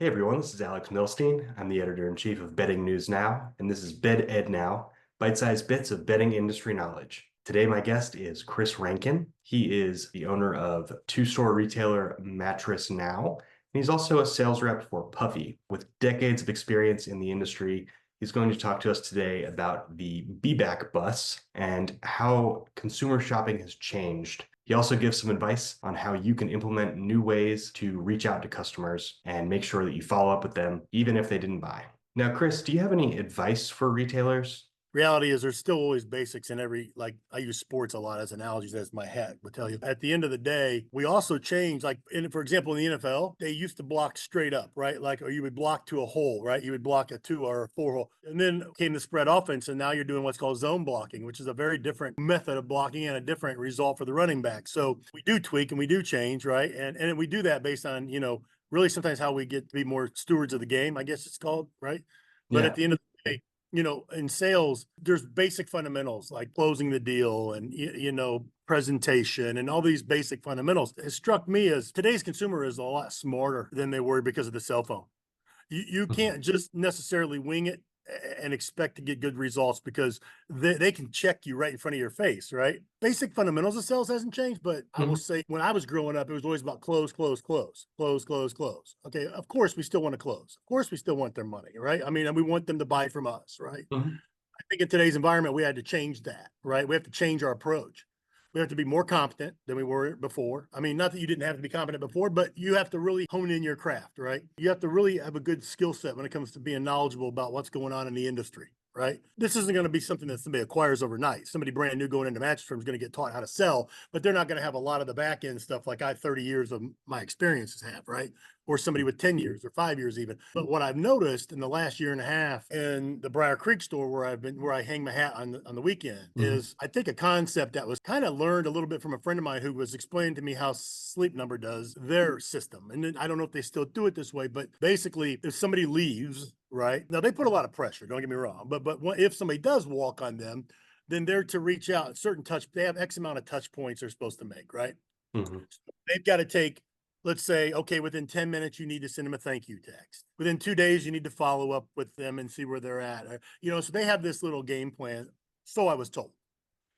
Hey everyone, this is Alex Milstein. I'm the editor-in-chief of Betting News Now, and this is Bet Ed Now, bite-sized bits of betting industry knowledge. Today, my guest is Chris Reinken. He is the owner of two-store retailer Mattress Now, and he's also a sales rep for Puffy. With decades of experience in the industry, he's going to talk to us today about the Be-Back bus and how consumer shopping has changed. He also gives some advice on how you can implement new ways to reach out to customers and make sure that you follow up with them, even if they didn't buy. Now, Chris, do you have any advice for retailers? Reality is there's still always basics in like I use sports a lot as analogies, as my hat would tell you. At the end of the day, we also change, for example, in the NFL, they used to block straight up, right? Or you would block to a hole, right? You would block a 2 or a 4 hole. And then came the spread offense, and now you're doing what's called zone blocking, which is a very different method of blocking and a different result for the running back. So we do tweak and we do change, right? And we do that based on, really sometimes how we get to be more stewards of the game, I guess it's called, right? But at Yeah. the end of the day, in sales, there's basic fundamentals like closing the deal and, presentation and all these basic fundamentals. It struck me as today's consumer is a lot smarter than they were because of the cell phone. You Mhm. can't just necessarily wing it and expect to get good results because they can check you right in front of your face, right? Basic fundamentals of sales hasn't changed, but I will Mhm. say when I was growing up, it was always about close, close, close, close, close, close. Okay, of course we still want to close. Of course we still want their money, right? I mean, and we want them to buy from us, right? Mhm. I think in today's environment, we had to change that, right? We have to change our approach. We have to be more competent than we were before. I mean, not that you didn't have to be competent before, but you have to really hone in your craft, right? You have to really have a good skill set when it comes to being knowledgeable about what's going on in the industry, right? This isn't going to be something that somebody acquires overnight. Somebody brand new going into mattress firm is going to get taught how to sell, but they're not going to have a lot of the back end stuff like I 30 years of my experiences have, right? Or somebody with 10 years or 5 years even. But what I've noticed in the last year and a half in the Briar Creek store where I hang my hat on the weekend Mhm. is I think a concept that was kind of learned a little bit from a friend of mine who was explaining to me how Sleep Number does their system. And then I don't know if they still do it this way, but basically if somebody leaves, right? Now they put a lot of pressure, don't get me wrong, but if somebody does walk on them, then they're to reach out they have X amount of touch points they're supposed to make, right? Mhm. They've got to take, let's say, okay, within 10 minutes, you need to send them a thank you text. Within 2 days, you need to follow up with them and see where they're at. So they have this little game plan. So I was told.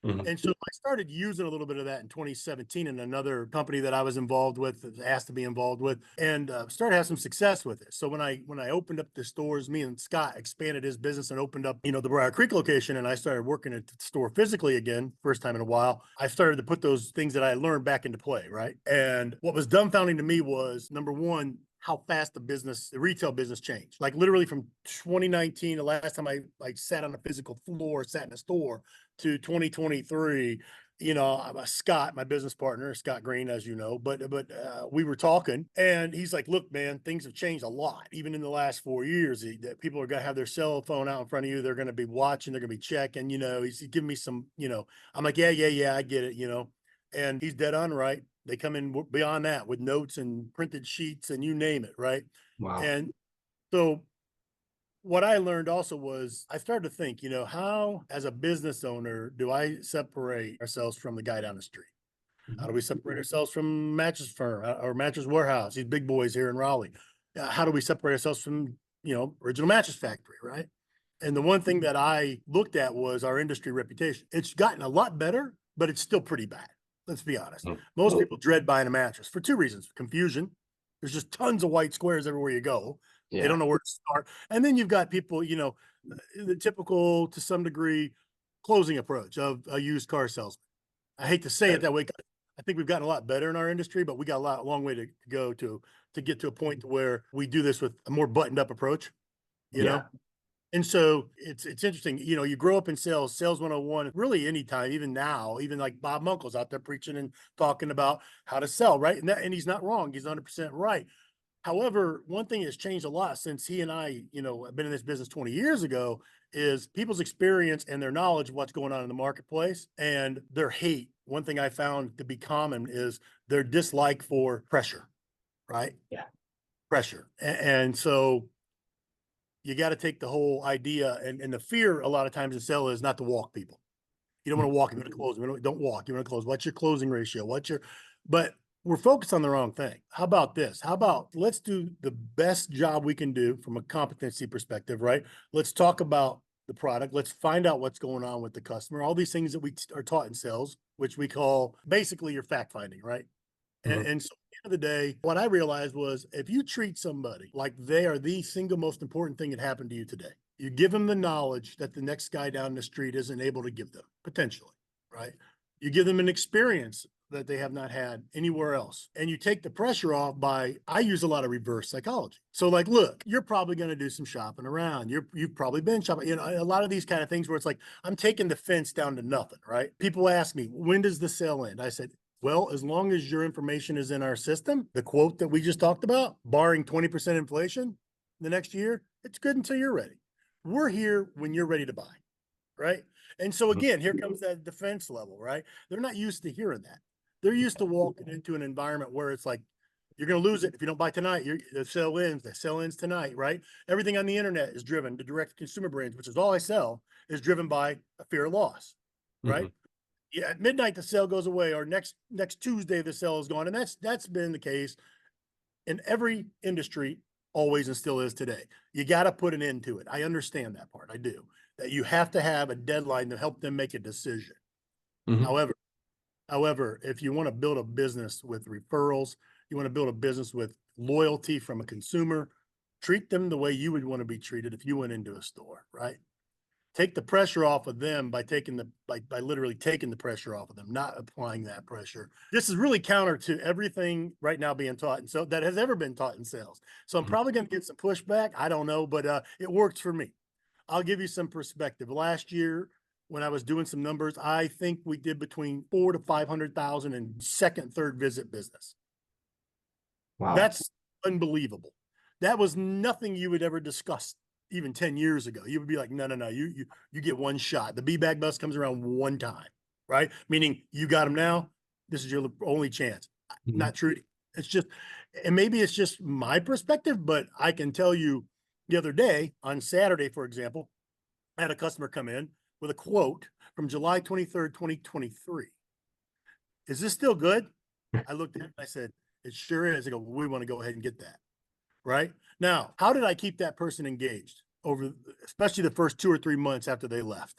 Mhm. And so I started using a little bit of that in 2017 in another company that I was involved with, asked to be involved with, and started having some success with it. So when I opened up the stores, me and Scott expanded his business and opened up, the Briar Creek location, and I started working at the store physically again, first time in a while. I started to put those things that I learned back into play, right? And what was dumbfounding to me was number one, how fast the retail business changed. Like literally from 2019, the last time I sat on a physical floor, sat in a store, to 2023. Scott, my business partner, Scott Green, as you know, but we were talking, and he's like, "Look, man, things have changed a lot, even in the last 4 years. That people are going to have their cell phone out in front of you. They're going to be watching. They're going to be checking. He's giving me some. I'm like, yeah, I get it. And he's dead on right. They come in beyond that with notes and printed sheets and you name it, right? Wow. And so what I learned also was I started to think, how as a business owner do I separate ourselves from the guy down the street? How Mhm. do we separate ourselves from mattress firm or mattress warehouse? These big boys here in Raleigh. How do we separate ourselves from original mattress factory, right? And the one thing that I looked at was our industry reputation. It's gotten a lot better, but it's still pretty bad. Let's be honest. Mhm. Most people dread buying a mattress for two reasons: confusion. There's just tons of white squares everywhere you go. They Yeah. don't know where to start. And then you've got people, the typical, to some degree, closing approach of a used car salesman. I hate to say it Right. that way. I think we've gotten a lot better in our industry, but we got long way to go to get to a point to where we do this with a more buttoned up approach, you know? Yeah. And so it's interesting, you grow up in sales 101, really anytime, even now, even like Bob Munkle's out there preaching and talking about how to sell, right? And he's not wrong. He's 100% right. However, one thing that's changed a lot since he and I, have been in this business 20 years ago is people's experience and their knowledge of what's going on in the marketplace and their hate. One thing I found to be common is their dislike for pressure, right? Yeah. Pressure. And so you got to take the whole idea and the fear a lot of times in sell is not to walk people. You don't want to walk, you want to close. Don't walk, you want to close. What's your closing ratio? But we're focused on the wrong thing. How about this? How about let's do the best job we can do from a competency perspective, right? Let's talk about the product. Let's find out what's going on with the customer. All these things that we are taught in sales, which we call basically your fact finding, right? Mhm. And so at the end of the day, what I realized was if you treat somebody like they are the single most important thing that happened to you today, you give them the knowledge that the next guy down the street isn't able to give them, potentially, right? You give them an experience that they have not had anywhere else. And you take the pressure off by, I use a lot of reverse psychology. So like, look, you're probably going to do some shopping around. You've probably been shopping, a lot of these kind of things where it's like, I'm taking the fence down to nothing, right? People ask me, when does the sale end? I said, well, as long as your information is in our system, the quote that we just talked about, barring 20% inflation the next year, it's good until you're ready. We're here when you're ready to buy, right? And so Mhm. again, here comes that defense level, right? They're not used to hearing that. They're used to walking into an environment where it's like, you're going to lose it if you don't buy tonight. The sale ends. The sale ends tonight, right? Everything on the internet is driven. The direct consumer brands, which is all I sell, is driven by a fear of loss, right? Mhm. Yeah, at midnight the sale goes away, or next Tuesday the sale is gone, and that's been the case in every industry, always and still is today. You got to put an end to it. I understand that part. I do. That you have to have a deadline to help them make a decision. Mhm. However, if you want to build a business with referrals, you want to build a business with loyalty from a consumer, treat them the way you would want to be treated if you went into a store, right? Take the pressure off of them by by literally taking the pressure off of them, not applying that pressure. This is really counter to everything right now being taught, and so that has ever been taught in sales. So I'm Mhm. probably going to get some pushback. I don't know, but it works for me. I'll give you some perspective. Last year, when I was doing some numbers, I think we did between 400,000 to 500,000 in second, third visit business. Wow. That's unbelievable. That was nothing you would ever discuss even 10 years ago. You would be like, no, no, no, you get one shot. The B bag bus comes around one time, right? Meaning you got them now. This is your only chance. Mhm. Not true. It's just, and maybe it's just my perspective, but I can tell you the other day on Saturday, for example, I had a customer come in with a quote from July 23rd, 2023. Is this still good? I looked at it and I said, it sure is. I go, we want to go ahead and get that. Right now, how did I keep that person engaged over, especially the first 2 or 3 months after they left?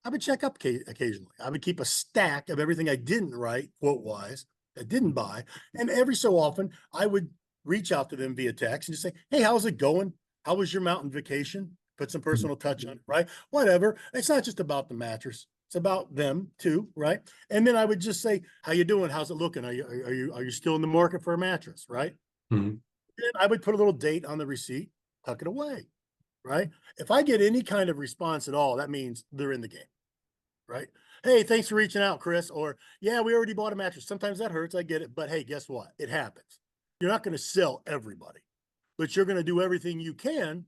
I would check up occasionally. I would keep a stack of everything I didn't write, quote wise, I didn't buy. And every so often, I would reach out to them via text and just say, hey, how's it going? How was your mountain vacation? Put some Mhm. personal touch on it, right? Whatever. It's not just about the mattress. It's about them too, right? And then I would just say, how you doing? How's it looking? Are you still in the market for a mattress, right? Mhm. And I would put a little date on the receipt, tuck it away, right? If I get any kind of response at all, that means they're in the game, right? Hey, thanks for reaching out, Chris. Or, yeah, we already bought a mattress. Sometimes that hurts. I get it. But hey, guess what? It happens. You're not going to sell everybody, but you're going to do everything you can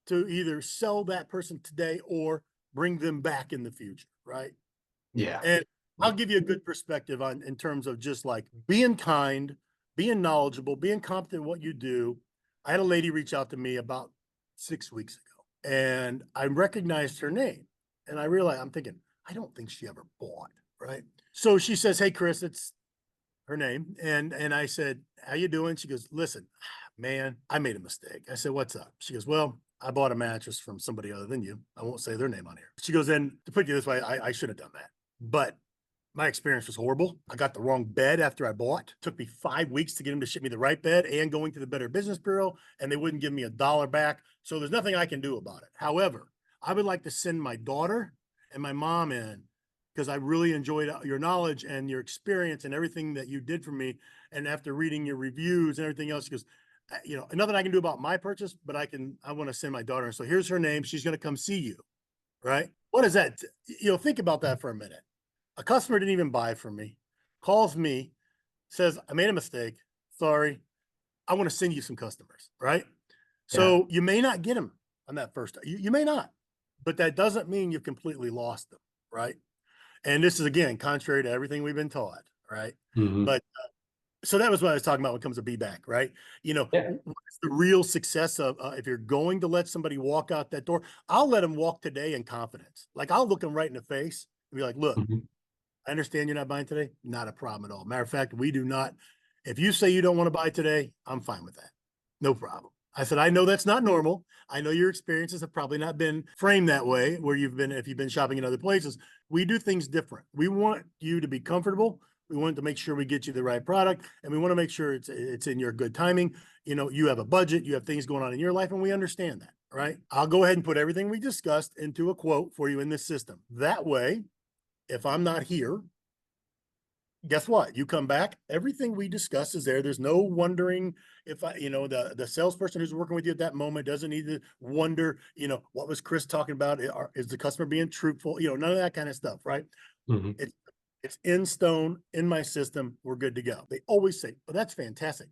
to either sell that person today or bring them back in the future, right? Yeah. And I'll give you a good perspective on in terms of just like being kind, being knowledgeable, being competent in what you do. I had a lady reach out to me about 6 weeks ago, and I recognized her name, and I realized I'm thinking I don't think she ever bought, right? So she says, "Hey, Chris, it's her name," and I said, "How you doing?" She goes, "Listen, man, I made a mistake." I said, "What's up?" She goes, "Well, I bought a mattress from somebody other than you. I won't say their name on here." She goes, "And to put you this way, I should have done that, but my experience was horrible. I got the wrong bed after I bought. It took me 5 weeks to get them to ship me the right bed and going to the Better Business Bureau, and they wouldn't give me $1 back. So there's nothing I can do about it. However, I would like to send my daughter and my mom in because I really enjoyed your knowledge and your experience and everything that you did for me. And after reading your reviews and everything else, because nothing I can do about my purchase, but I want to send my daughter. So here's her name. She's going to come see you. Right. What is that? Think about that for a minute. A customer didn't even buy from me, calls me, says, I made a mistake. Sorry. I want to send you some customers, right? Yeah. So you may not get them on that first. You may not, but that doesn't mean you've completely lost them, right? And this is again contrary to everything we've been taught, right? Mhm. But so that was what I was talking about when it comes to be back, right? Yeah. What's the real success of if you're going to let somebody walk out that door? I'll let them walk today in confidence. Like I'll look them right in the face and be like, look, Mhm. I understand you're not buying today. Not a problem at all. Matter of fact, we do not. If you say you don't want to buy today, I'm fine with that. No problem. I said, I know that's not normal. I know your experiences have probably not been framed that way where you've been, if you've been shopping in other places. We do things different. We want you to be comfortable. We want to make sure we get you the right product, and we want to make sure it's in your good timing. You know, you have a budget, you have things going on in your life, and we understand that, right? I'll go ahead and put everything we discussed into a quote for you in this system. That way, if I'm not here, guess what? You come back, everything we discussed is there. There's no wondering if the salesperson who's working with you at that moment doesn't need to wonder, what was Chris talking about? Is the customer being truthful? None of that kind of stuff, right? Hmm. It's it's in stone in my system. We're good to go. They always say, "Well, that's fantastic."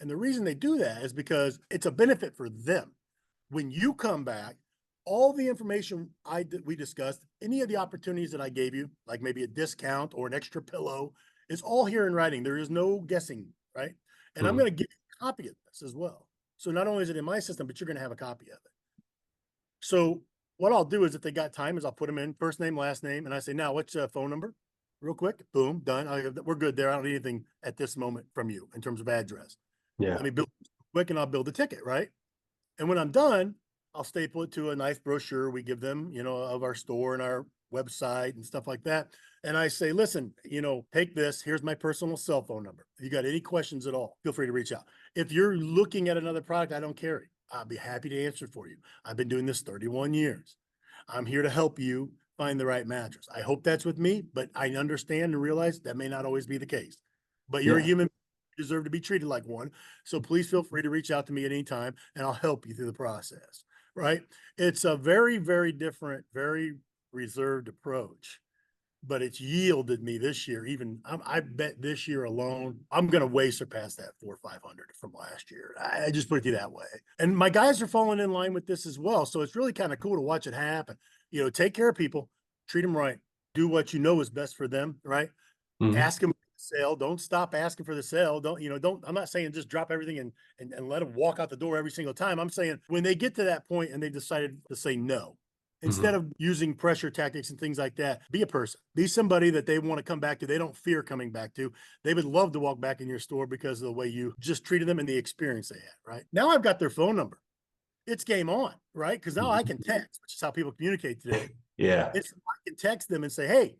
And the reason they do that is because it's a benefit for them. When you come back, all the information we discussed, any of the opportunities that I gave you, like maybe a discount or an extra pillow, is all here in writing. There is no guessing, right? And I'm Hmm. going to give you a copy of this as well. So not only is it in my system, but you're going to have a copy of it. So what I'll do is, if they got time, is I'll put them in first name, last name, and I say, now what's phone number? Real quick, boom, done. We're good there. I don't need anything at this moment from you in terms of address. Let Yeah. me build quick, and I'll build the ticket, right? And when I'm done, I'll staple it to a nice brochure we give them, of our store and our website and stuff like that. And I say, listen, take this. Here's my personal cell phone number. If you got any questions at all, feel free to reach out. If you're looking at another product I don't carry, I'll be happy to answer for you. I've been doing this 31 years. I'm here to help you find the right mattress. I hope that's with me, but I understand and realize that may not always be the case. But you're a Yeah. human, you deserve to be treated like one. So please feel free to reach out to me at any time, and I'll help you through the process. Right? It's a very, very different, very reserved approach, but it's yielded me this year. I bet this year alone, I'm going to way surpass that 400 or 500 from last year. I just put it to you that way. And my guys are falling in line with this as well. So it's really kind of cool to watch it happen. Take care of people, treat them right, do what you know is best for them. Right? Hmm. Ask them for the sale. Don't stop asking for the sale. Don't, I'm not saying just drop everything and let them walk out the door every single time. I'm saying when they get to that point and they decided to say no, instead Hmm. of using pressure tactics and things like that, be a person, be somebody that they want to come back to. They don't fear coming back to. They would love to walk back in your store because of the way you just treated them and the experience they had. Right now, I've got their phone number. It's game on, right? Because now I Hmm. can text, which is how people communicate today. Yeah. It's I can text them and say, hey,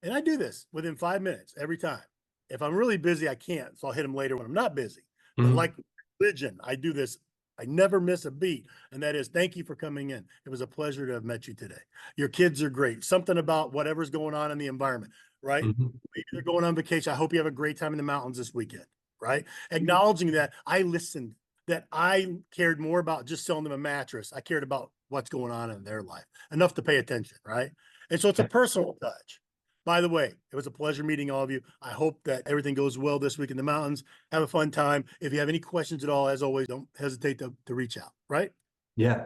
and I do this within 5 minutes every time. If I'm really busy, I can't. So I'll hit them later when I'm not busy. But Hmm. like religion, I do this. I never miss a beat. And that is, thank you for coming in. It was a pleasure to have met you today. Your kids are great. Something about whatever's going on in the environment, right? Hmm. Maybe they're going on vacation. I hope you have a great time in the mountains this weekend, right? Acknowledging that I listened, that I cared more about just selling them a mattress. I cared about what's going on in their life, enough to pay attention, right? And so it's a personal touch. By the way, it was a pleasure meeting all of you. I hope that everything goes well this week in the mountains. Have a fun time. If you have any questions at all, as always, don't hesitate to reach out, right? Yeah.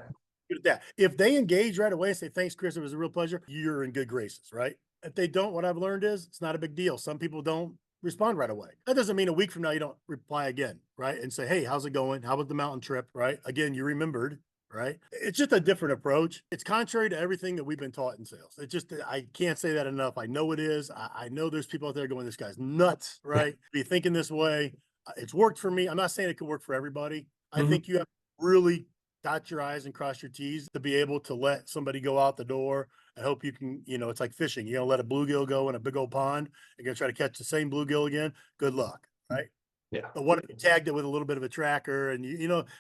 Good at that. If they engage right away and say, thanks, Chris, it was a real pleasure, you're in good graces, right? If they don't, what I've learned is it's not a big deal. Some people don't respond right away. That doesn't mean a week from now you don't reply again, right? And say, hey, how's it going? How was the mountain trip, right? Again, you remembered, right? It's just a different approach. It's contrary to everything that we've been taught in sales. It just, I can't say that enough. I know it is. I know there's people out there going, this guy's nuts, right? Be thinking this way. It's worked for me. I'm not saying it could work for everybody. I Hmm. think you have to really dot your I's and cross your T's to be able to let somebody go out the door. I hope you can, it's like fishing. You know, let a bluegill go in a big old pond. You're going to try to catch the same bluegill again. Good luck, right? Yeah. But what if you tagged it with a little bit of a tracker and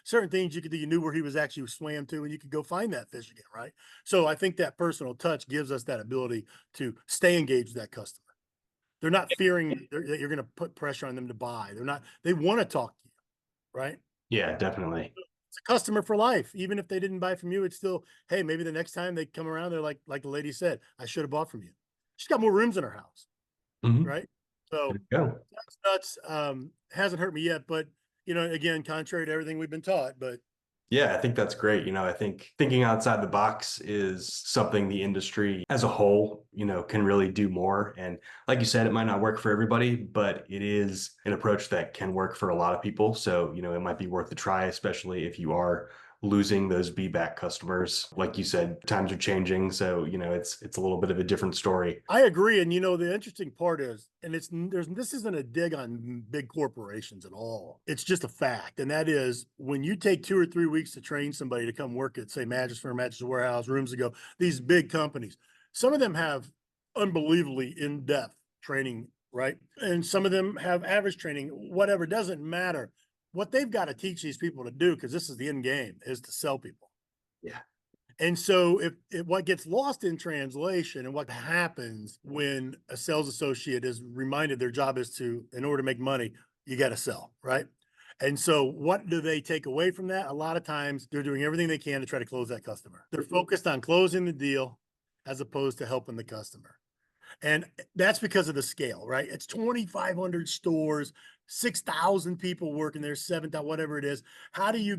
certain things you could do, you knew where he was actually swam to, and you could go find that fish again, right? So I think that personal touch gives us that ability to stay engaged with that customer. They're not fearing that you're going to put pressure on them to buy. They want to talk to you, right? Yeah, definitely. It's a customer for life. Even if they didn't buy from you, it's still, hey, maybe the next time they come around, they're like the lady said, I should have bought from you. She's got more rooms in her house, Hmm. right? So There you go. that's nuts. Hasn't hurt me yet, but again, contrary to everything we've been taught, but Yeah, I think that's great. I think thinking outside the box is something the industry as a whole, can really do more. And like you said, it might not work for everybody, but it is an approach that can work for a lot of people. So, it might be worth a try, especially if you are losing those be back customers. Like you said, times are changing. So, it's a little bit of a different story. I agree. And the interesting part is, and this isn't a dig on big corporations at all. It's just a fact. And that is, when you take 2 or 3 weeks to train somebody to come work at, say, Mattress Firm, Mattress Warehouse, Rooms Ago, these big companies, some of them have unbelievably in-depth training, right? And some of them have average training, whatever, doesn't matter. What they've got to teach these people to do, because this is the end game, is to sell people. Yeah. And so if what gets lost in translation, and what happens when a sales associate is reminded their job is to, in order to make money, you got to sell, right? And so what do they take away from that? A lot of times they're doing everything they can to try to close that customer. They're focused on closing the deal as opposed to helping the customer. And that's because of the scale, right? It's 2,500 stores, 6,000 people working there, 7,000, whatever it is. How do you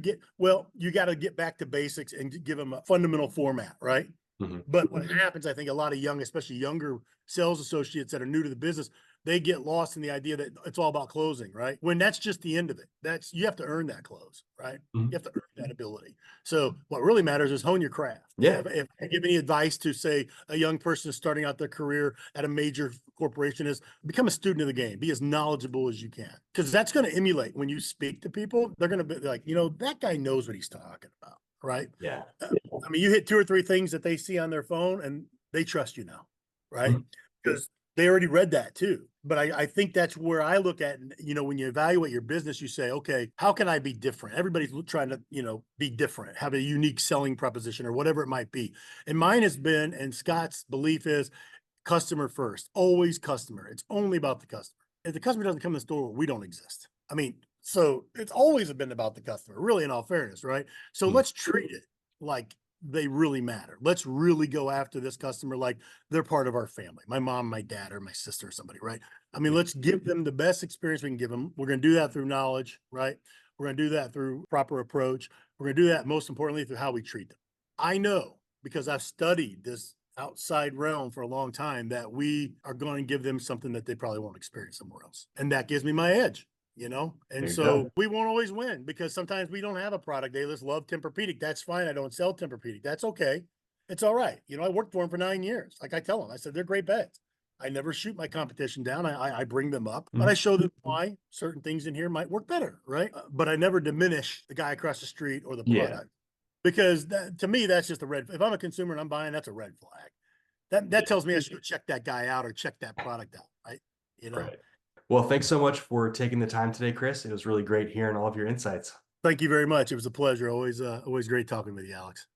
you got to get back to basics and give them a fundamental format, right? Mm-hmm. But what happens, I think a lot of especially younger sales associates that are new to the business, they get lost in the idea that it's all about closing, right? When that's just the end of it. You have to earn that close, right? Mm-hmm. You have to earn that ability. So what really matters is hone your craft. Yeah. If I give any advice to, say, a young person starting out their career at a major corporation, is become a student of the game. Be as knowledgeable as you can, because that's going to emulate when you speak to people. They're going to be like, that guy knows what he's talking about, right? Yeah. I mean, you hit 2 or 3 things that they see on their phone and they trust you now, right? Because they already read that too. But I think that's where I look at, when you evaluate your business, you say, okay, how can I be different? Everybody's trying to, be different, have a unique selling proposition or whatever it might be. And mine has been, and Scott's belief is, customer first, always customer. It's only about the customer. If the customer doesn't come in the store, we don't exist. I mean, so it's always been about the customer, really, in all fairness, right? So let's treat it like they really matter. Let's really go after this customer like they're part of our family, my mom, my dad, or my sister, or somebody, right? I mean, let's give them the best experience we can give them. We're going to do that through knowledge, right? We're going to do that through proper approach. We're going to do that, most importantly, through how we treat them. I know, because I've studied this outside realm for a long time, that we are going to give them something that they probably won't experience somewhere else. And that gives me my edge. And so we won't always win, because sometimes we don't have a product. They just love Tempur-Pedic. That's fine. I don't sell Tempur-Pedic. That's okay. It's all right. I worked for them for 9 years. Like I tell them, I said, they're great beds. I never shoot my competition down. I bring them up, but I show them why certain things in here might work better, right? But I never diminish the guy across the street or the product, because to me, that's just a red. If I'm a consumer and I'm buying, that's a red flag. That tells me I should go check that guy out or check that product out, right? Right. Well, thanks so much for taking the time today, Chris. It was really great hearing all of your insights. Thank you very much. It was a pleasure. Always great talking with you, Alex.